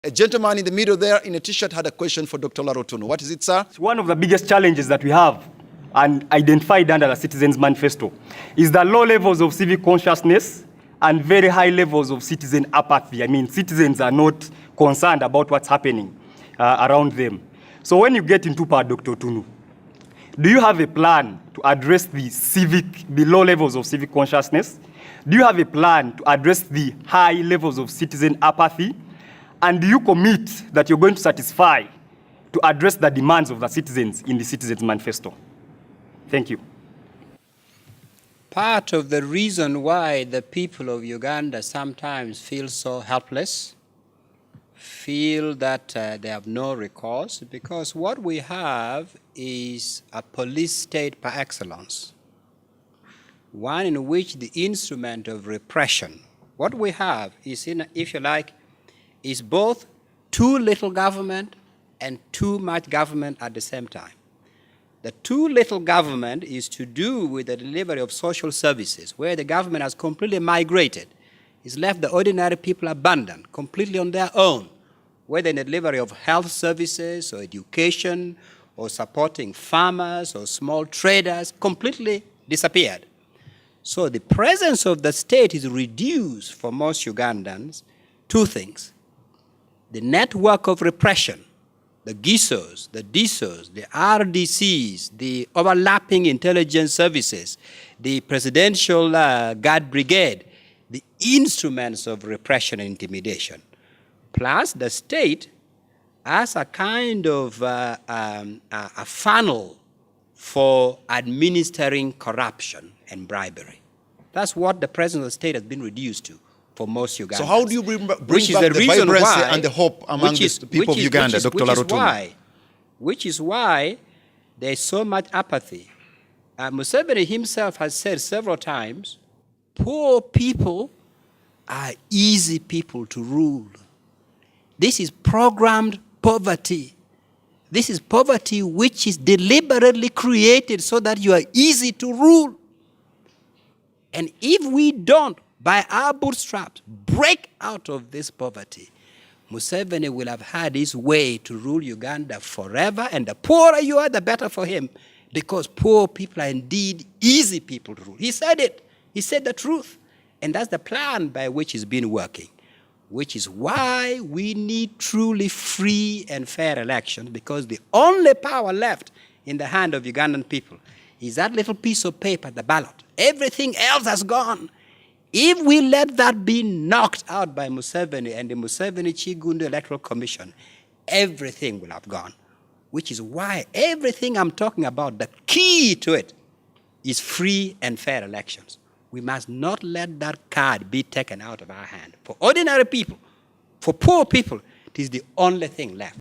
A gentleman in the middle there in a t-shirt had a question for Dr. Olara Otunu. What is it, sir? One of the biggest challenges that we have and identified under the Citizens Manifesto is the low levels of civic consciousness and very high levels of citizen apathy. I mean, citizens are not concerned about what's happening around them. So when you get into power, Dr. Otunu, do you have a plan to address the low levels of civic consciousness? Do you have a plan to address the high levels of citizen apathy? And do you commit that you're going to satisfy to address the demands of the citizens in the Citizens Manifesto? Thank you. Part of the reason why the people of Uganda sometimes feel so helpless, feel that they have no recourse, because what we have is a police state par excellence, one in which the instrument of repression, what we have is, if you like, is both too little government and too much government at the same time. The too little government is to do with the delivery of social services, where the government has completely migrated. It's left the ordinary people abandoned, completely on their own, whether in the delivery of health services or education or supporting farmers or small traders, completely disappeared. So the presence of the state is reduced for most Ugandans. Two things: the network of repression, the GISOs, the DISOs, the RDCs, the overlapping intelligence services, the Presidential Guard Brigade, the instruments of repression and intimidation, plus the state as a kind of a funnel for administering corruption and bribery. That's what the presence of the state has been reduced to for most Ugandans. So how do you bring back the vibrancy and the hope among the people of Uganda, Dr. Olara Otunu? Which is why there is so much apathy. Museveni himself has said several times, poor people are easy people to rule. This is programmed poverty. This is poverty which is deliberately created so that you are easy to rule. And if we don't, by our bootstraps, break out of this poverty, Museveni will have had his way to rule Uganda forever, and the poorer you are, the better for him, because poor people are indeed easy people to rule. He said it. He said the truth. And that's the plan by which he's been working, which is why we need truly free and fair elections, because the only power left in the hand of Ugandan people is that little piece of paper, the ballot. Everything else has gone. If we let that be knocked out by Museveni and the Museveni-Chigundo Electoral Commission, everything will have gone, which is why everything I'm talking about, the key to it, is free and fair elections. We must not let that card be taken out of our hand. For ordinary people, for poor people, it is the only thing left.